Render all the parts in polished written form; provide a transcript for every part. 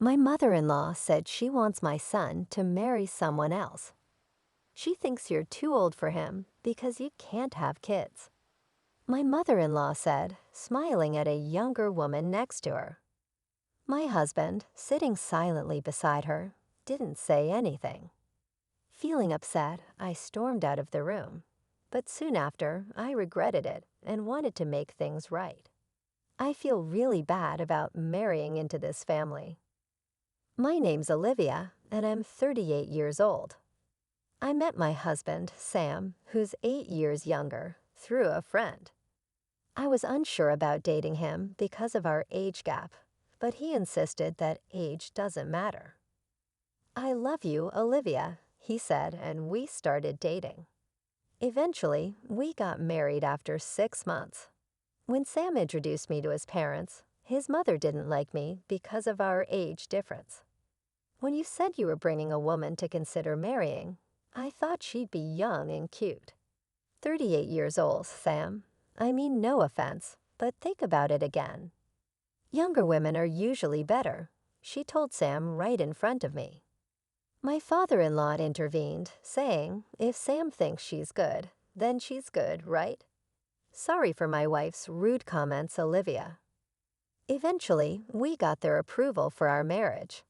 My mother-in-law said she wants my son to marry someone else. She thinks you're too old for him because you can't have kids. My mother-in-law said, smiling at a younger woman next to her. My husband, sitting silently beside her, didn't say anything. Feeling upset, I stormed out of the room. But soon after, I regretted it and wanted to make things right. I feel really bad about marrying into this family. My name's Olivia, and I'm 38 years old. I met my husband, Sam, who's 8 years younger, through a friend. I was unsure about dating him because of our age gap, but he insisted that age doesn't matter. "I love you, Olivia," he said, and we started dating. Eventually, we got married after 6 months. When Sam introduced me to his parents, his mother didn't like me because of our age difference. "When you said you were bringing a woman to consider marrying, I thought she'd be young and cute." 38 years old, Sam. I mean, no offense, but think about it again. "Younger women are usually better," she told Sam right in front of me. My father-in-law intervened, saying, "If Sam thinks she's good, then she's good, right?" Sorry for my wife's rude comments, Olivia. Eventually, we got their approval for our marriage.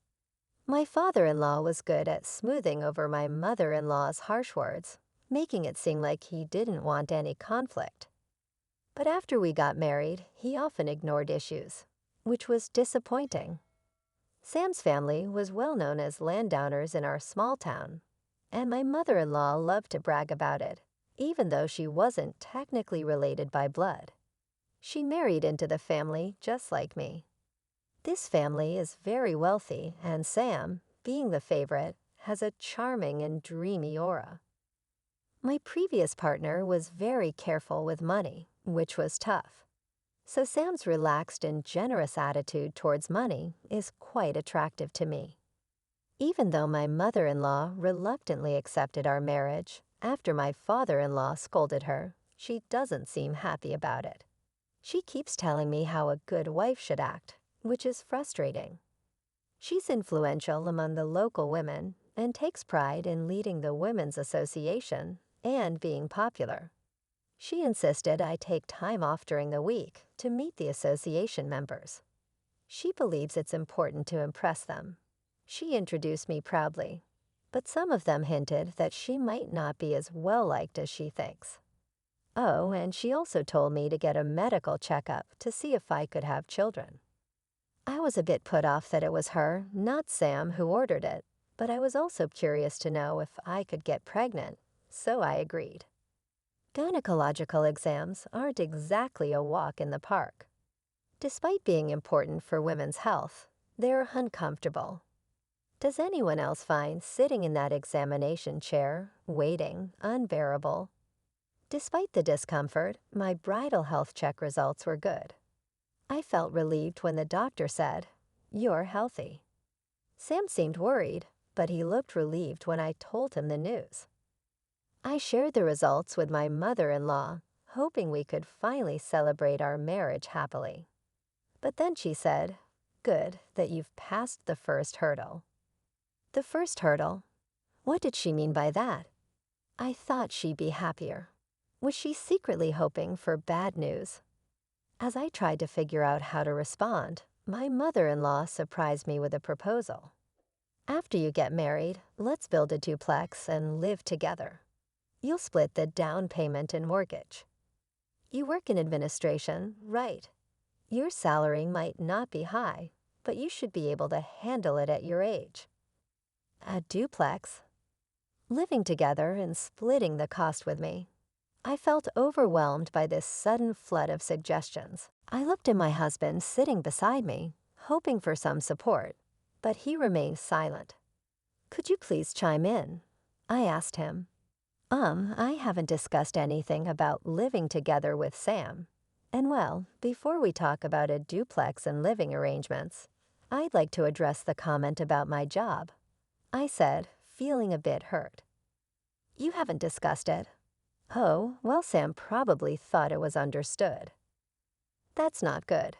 My father-in-law was good at smoothing over my mother-in-law's harsh words, making it seem like he didn't want any conflict. But after we got married, he often ignored issues, which was disappointing. Sam's family was well known as landowners in our small town, and my mother-in-law loved to brag about it, even though she wasn't technically related by blood. She married into the family just like me. This family is very wealthy, and Sam, being the favorite, has a charming and dreamy aura. My previous partner was very careful with money, which was tough. So Sam's relaxed and generous attitude towards money is quite attractive to me. Even though my mother-in-law reluctantly accepted our marriage, after my father-in-law scolded her, she doesn't seem happy about it. She keeps telling me how a good wife should act, which is frustrating. She's influential among the local women and takes pride in leading the Women's Association and being popular. She insisted I take time off during the week to meet the association members. She believes it's important to impress them. She introduced me proudly, but some of them hinted that she might not be as well-liked as she thinks. Oh, and she also told me to get a medical checkup to see if I could have children. I was a bit put off that it was her, not Sam, who ordered it, but I was also curious to know if I could get pregnant, so I agreed. Gynecological exams aren't exactly a walk in the park. Despite being important for women's health, they're uncomfortable. Does anyone else find sitting in that examination chair, waiting, unbearable? Despite the discomfort, my bridal health check results were good. I felt relieved when the doctor said, "You're healthy." Sam seemed worried, but he looked relieved when I told him the news. I shared the results with my mother-in-law, hoping we could finally celebrate our marriage happily. But then she said, "Good that you've passed the first hurdle." The first hurdle? What did she mean by that? I thought she'd be happier. Was she secretly hoping for bad news? As I tried to figure out how to respond, my mother-in-law surprised me with a proposal. "After you get married, let's build a duplex and live together. You'll split the down payment and mortgage. You work in administration, right? Your salary might not be high, but you should be able to handle it at your age." A duplex? Living together and splitting the cost with me. I felt overwhelmed by this sudden flood of suggestions. I looked at my husband sitting beside me, hoping for some support, but he remained silent. "Could you please chime in?" I asked him. I haven't discussed anything about living together with Sam. And well, before we talk about a duplex and living arrangements, I'd like to address the comment about my job," I said, feeling a bit hurt. "You haven't discussed it." "Oh, well, Sam probably thought it was understood." That's not good.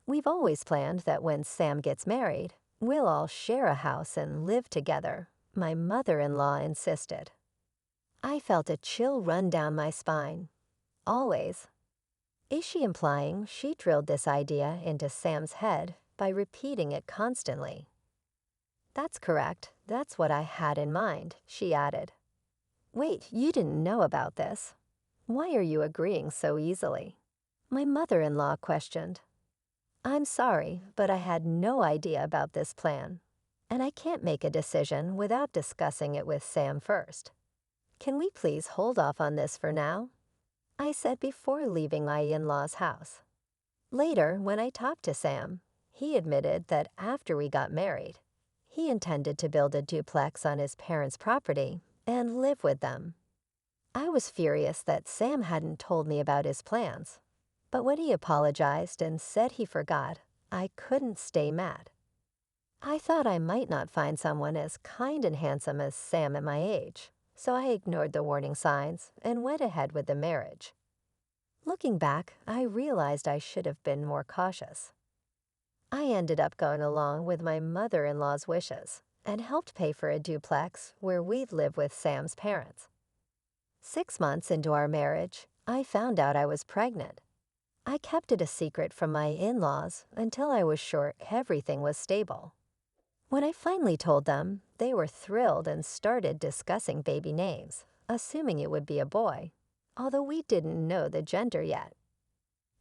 We've always planned that when Sam gets married, We'll all share a house and live together, my mother-in-law insisted. I felt a chill run down my spine. Always. Is she implying she drilled this idea into Sam's head by repeating it constantly? That's correct. That's what I had in mind, she added. Wait, you didn't know about this. Why are you agreeing so easily? My mother-in-law questioned. I'm sorry, but I had no idea about this plan, and I can't make a decision without discussing it with Sam first. Can we please hold off on this for now? I said before leaving my in-laws' house. Later, when I talked to Sam, he admitted that after we got married, he intended to build a duplex on his parents' property and live with them. I was furious that Sam hadn't told me about his plans, but when he apologized and said he forgot, I couldn't stay mad. I thought I might not find someone as kind and handsome as Sam at my age, so I ignored the warning signs and went ahead with the marriage. Looking back, I realized I should have been more cautious. I ended up going along with my mother-in-law's wishes and helped pay for a duplex where we'd live with Sam's parents. 6 months into our marriage, I found out I was pregnant. I kept it a secret from my in-laws until I was sure everything was stable. When I finally told them, they were thrilled and started discussing baby names, assuming it would be a boy, although we didn't know the gender yet.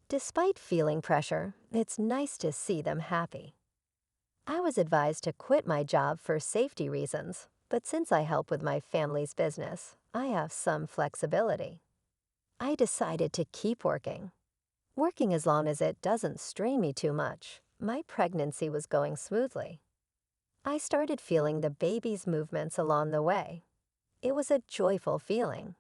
Despite feeling pressure, it's nice to see them happy. I was advised to quit my job for safety reasons, but since I help with my family's business, I have some flexibility. I decided to keep working. Working as long as it doesn't strain me too much, my pregnancy was going smoothly. I started feeling the baby's movements along the way. It was a joyful feeling,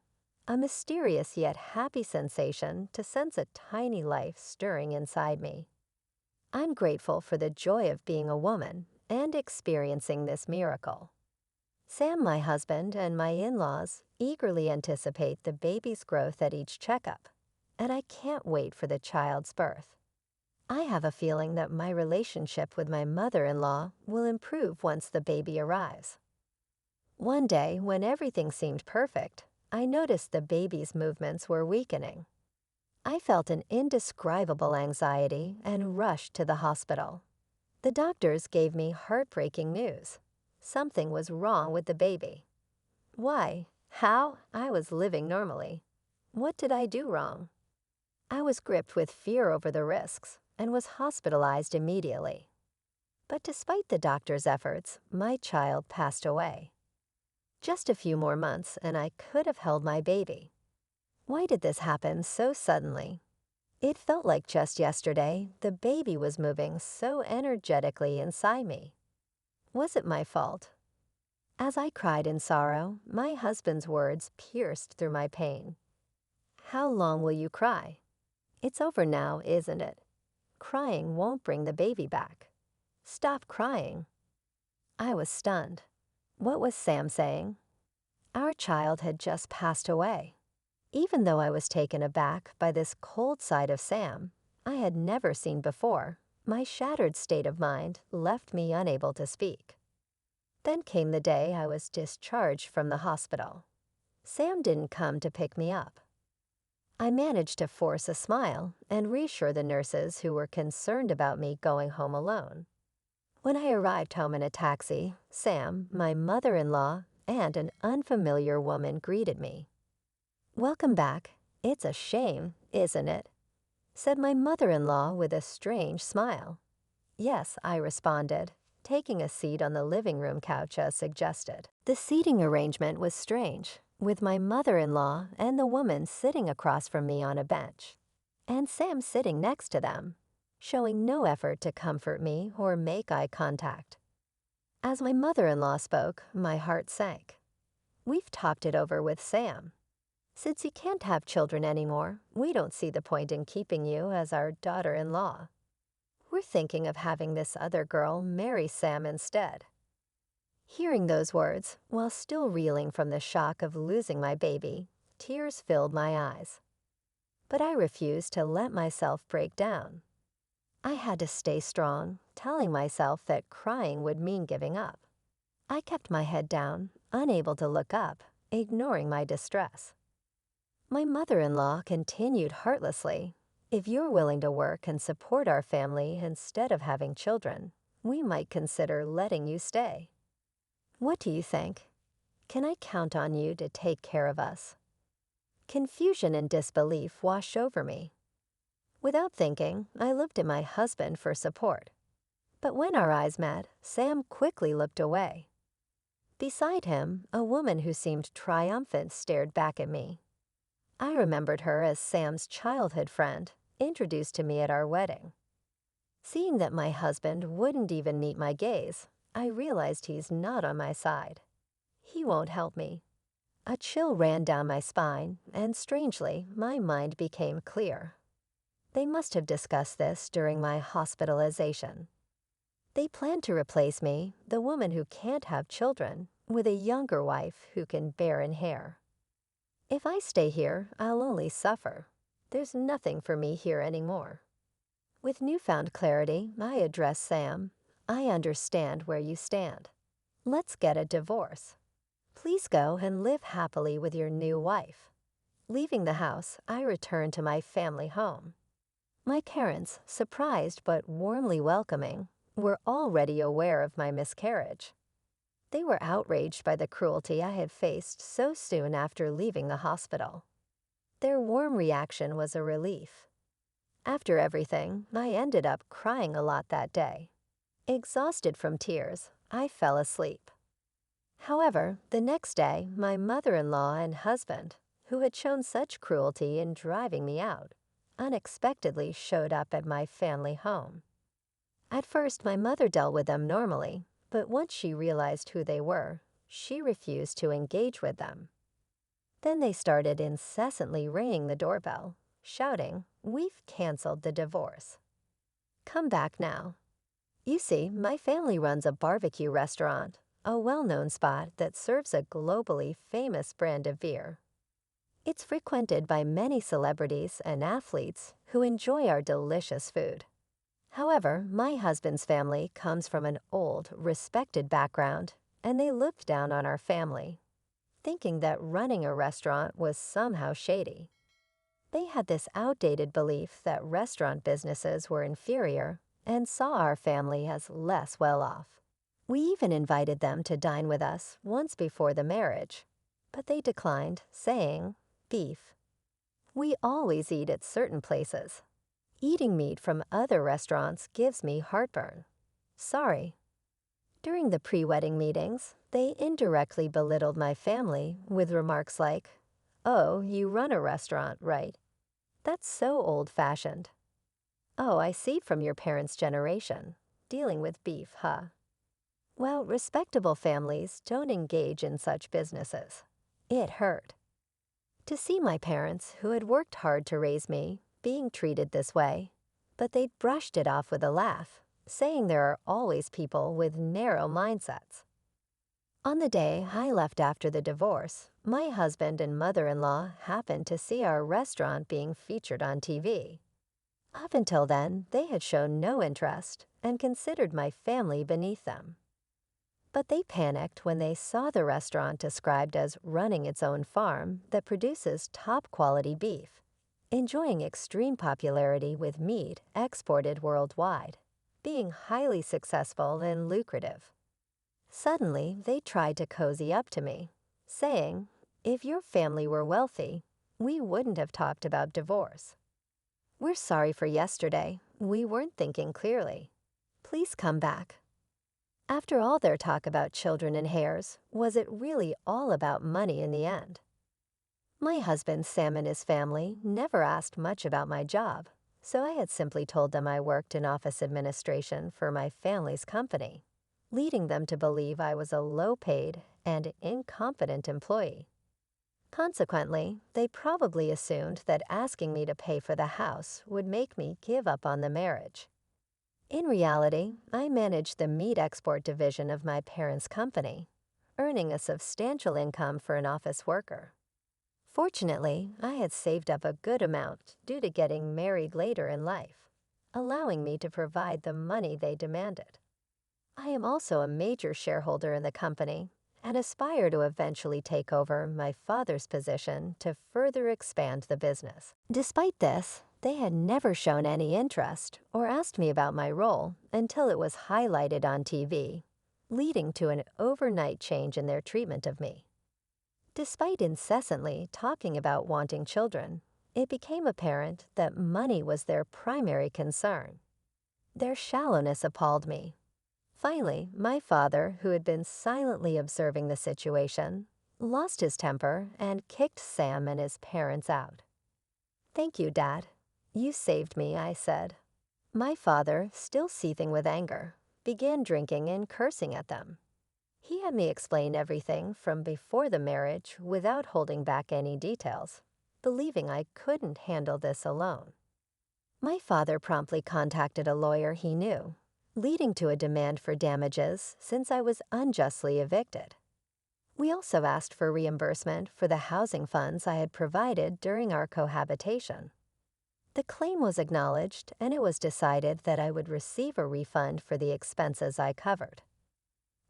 a mysterious yet happy sensation to sense a tiny life stirring inside me. I'm grateful for the joy of being a woman and experiencing this miracle. Sam, my husband, and my in-laws eagerly anticipate the baby's growth at each checkup, and I can't wait for the child's birth. I have a feeling that my relationship with my mother-in-law will improve once the baby arrives. One day, when everything seemed perfect, I noticed the baby's movements were weakening. I felt an indescribable anxiety and rushed to the hospital. The doctors gave me heartbreaking news. Something was wrong with the baby. Why? How? I was living normally. What did I do wrong? I was gripped with fear over the risks and was hospitalized immediately. But despite the doctor's efforts, my child passed away. Just a few more months and I could have held my baby. Why did this happen so suddenly? It felt like just yesterday the baby was moving so energetically inside me. Was it my fault? As I cried in sorrow, my husband's words pierced through my pain. How long will you cry? It's over now, isn't it? Crying won't bring the baby back. Stop crying. I was stunned. What was Sam saying? Our child had just passed away. Even though I was taken aback by this cold side of Sam I had never seen before, my shattered state of mind left me unable to speak. Then came the day I was discharged from the hospital. Sam didn't come to pick me up. I managed to force a smile and reassure the nurses who were concerned about me going home alone. When I arrived home in a taxi, Sam, my mother-in-law, and an unfamiliar woman greeted me. "Welcome back. It's a shame, isn't it?" said my mother-in-law with a strange smile. "Yes," I responded, taking a seat on the living room couch as suggested. The seating arrangement was strange, with my mother-in-law and the woman sitting across from me on a bench, and Sam sitting next to them, showing no effort to comfort me or make eye contact. As my mother-in-law spoke, my heart sank. We've talked it over with Sam. Since you can't have children anymore, we don't see the point in keeping you as our daughter-in-law. We're thinking of having this other girl marry Sam instead. Hearing those words, while still reeling from the shock of losing my baby, tears filled my eyes. But I refused to let myself break down. I had to stay strong, telling myself that crying would mean giving up. I kept my head down, unable to look up, ignoring my distress. My mother-in-law continued heartlessly. If you're willing to work and support our family instead of having children, we might consider letting you stay. What do you think? Can I count on you to take care of us? Confusion and disbelief washed over me. Without thinking, I looked at my husband for support. But when our eyes met, Sam quickly looked away. Beside him, a woman who seemed triumphant stared back at me. I remembered her as Sam's childhood friend, introduced to me at our wedding. Seeing that my husband wouldn't even meet my gaze, I realized he's not on my side. He won't help me. A chill ran down my spine, and strangely, my mind became clear. They must have discussed this during my hospitalization. They plan to replace me, the woman who can't have children, with a younger wife who can bear an heir. If I stay here, I'll only suffer. There's nothing for me here anymore. With newfound clarity, I address Sam. I understand where you stand. Let's get a divorce. Please go and live happily with your new wife. Leaving the house, I return to my family home. My parents, surprised but warmly welcoming, were already aware of my miscarriage. They were outraged by the cruelty I had faced so soon after leaving the hospital. Their warm reaction was a relief. After everything, I ended up crying a lot that day. Exhausted from tears, I fell asleep. However, the next day, my mother-in-law and husband, who had shown such cruelty in driving me out, unexpectedly showed up at my family home. At first, my mother dealt with them normally, but once she realized who they were, she refused to engage with them. Then they started incessantly ringing the doorbell, shouting, "We've canceled the divorce. Come back now." You see, my family runs a barbecue restaurant, a well-known spot that serves a globally famous brand of beer. It's frequented by many celebrities and athletes who enjoy our delicious food. However, my husband's family comes from an old, respected background, and they looked down on our family, thinking that running a restaurant was somehow shady. They had this outdated belief that restaurant businesses were inferior and saw our family as less well off. We even invited them to dine with us once before the marriage, but they declined, saying, "Beef. We always eat at certain places. Eating meat from other restaurants gives me heartburn. Sorry." During the pre-wedding meetings, they indirectly belittled my family with remarks like, "Oh, you run a restaurant, right? That's so old-fashioned. Oh, I see from your parents' generation. Dealing with beef, huh?" Well, respectable families don't engage in such businesses. It hurt. To see my parents, who had worked hard to raise me, being treated this way, but they'd brushed it off with a laugh, saying there are always people with narrow mindsets. On the day I left after the divorce, my husband and mother-in-law happened to see our restaurant being featured on TV. Up until then, they had shown no interest and considered my family beneath them. But they panicked when they saw the restaurant described as running its own farm that produces top-quality beef, enjoying extreme popularity with meat exported worldwide, being highly successful and lucrative. Suddenly, they tried to cozy up to me, saying, "If your family were wealthy, we wouldn't have talked about divorce. We're sorry for yesterday. We weren't thinking clearly. Please come back." After all their talk about children and heirs, was it really all about money in the end? My husband, Sam, and his family never asked much about my job, so I had simply told them I worked in office administration for my family's company, leading them to believe I was a low-paid and incompetent employee. Consequently, they probably assumed that asking me to pay for the house would make me give up on the marriage. In reality, I managed the meat export division of my parents' company, earning a substantial income for an office worker. Fortunately, I had saved up a good amount due to getting married later in life. allowing me to provide the money they demanded. I am also a major shareholder in the company and aspire to eventually take over my father's position to further expand the business. Despite this, they had never shown any interest or asked me about my role until it was highlighted on TV, leading to an overnight change in their treatment of me. Despite incessantly talking about wanting children, it became apparent that money was their primary concern. Their shallowness appalled me. Finally, my father, who had been silently observing the situation, lost his temper and kicked Sam and his parents out. "Thank you, Dad. You saved me," I said. My father, still seething with anger, began drinking and cursing at them. He had me explain everything from before the marriage without holding back any details, believing I couldn't handle this alone. My father promptly contacted a lawyer he knew, leading to a demand for damages since I was unjustly evicted. We also asked for reimbursement for the housing funds I had provided during our cohabitation. The claim was acknowledged, and it was decided that I would receive a refund for the expenses I covered.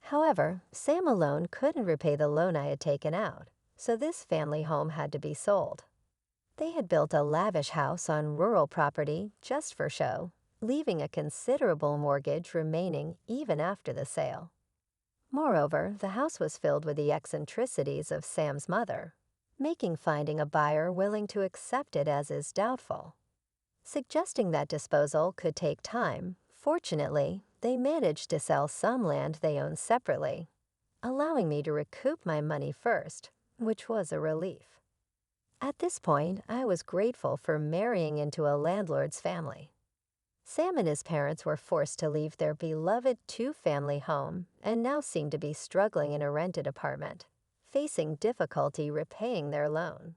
However, Sam alone couldn't repay the loan I had taken out, so this family home had to be sold. They had built a lavish house on rural property just for show, leaving a considerable mortgage remaining even after the sale. Moreover, the house was filled with the eccentricities of Sam's mother, making finding a buyer willing to accept it as is doubtful. Suggesting that disposal could take time, fortunately, they managed to sell some land they owned separately, allowing me to recoup my money first, which was a relief. At this point, I was grateful for marrying into a landlord's family. Sam and his parents were forced to leave their beloved two-family home and now seemed to be struggling in a rented apartment, facing difficulty repaying their loan.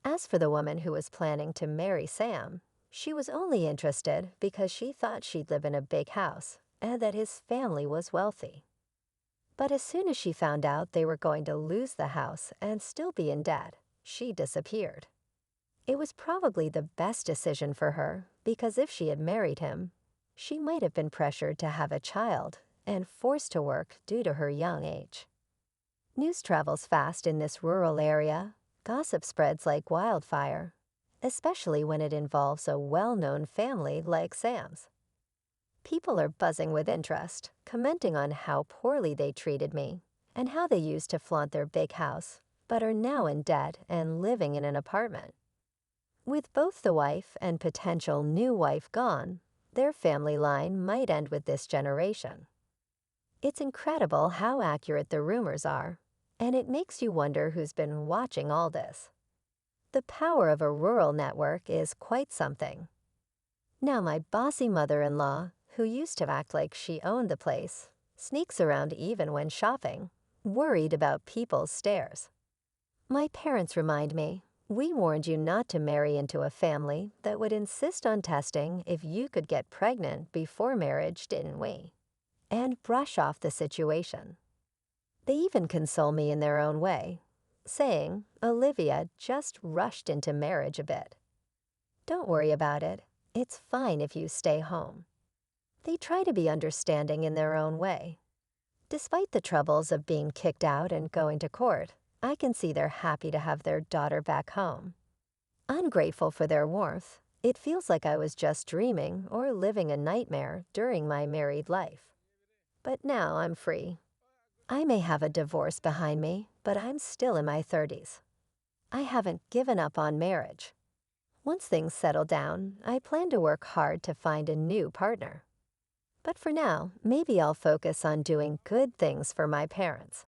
As for the woman who was planning to marry Sam, she was only interested because she thought she'd live in a big house and that his family was wealthy. But as soon as she found out they were going to lose the house and still be in debt, she disappeared. It was probably the best decision for her because if she had married him, she might have been pressured to have a child and forced to work due to her young age. News travels fast in this rural area. Gossip spreads like wildfire, especially when it involves a well-known family like Sam's. People are buzzing with interest, commenting on how poorly they treated me and how they used to flaunt their big house, but are now in debt and living in an apartment. With both the wife and potential new wife gone, their family line might end with this generation. It's incredible how accurate the rumors are, and it makes you wonder who's been watching all this. The power of a rural network is quite something. Now my bossy mother-in-law, who used to act like she owned the place, sneaks around even when shopping, worried about people's stares. My parents remind me, "We warned you not to marry into a family that would insist on testing if you could get pregnant before marriage, didn't we?" And brush off the situation. They even console me in their own way, saying Olivia just rushed into marriage a bit. "Don't worry about it. It's fine if you stay home." They try to be understanding in their own way. Despite the troubles of being kicked out and going to court, I can see they're happy to have their daughter back home. Ungrateful for their warmth, it feels like I was just dreaming or living a nightmare during my married life. But now I'm free. I may have a divorce behind me, but I'm still in my 30s. I haven't given up on marriage. Once things settle down, I plan to work hard to find a new partner. But for now, maybe I'll focus on doing good things for my parents.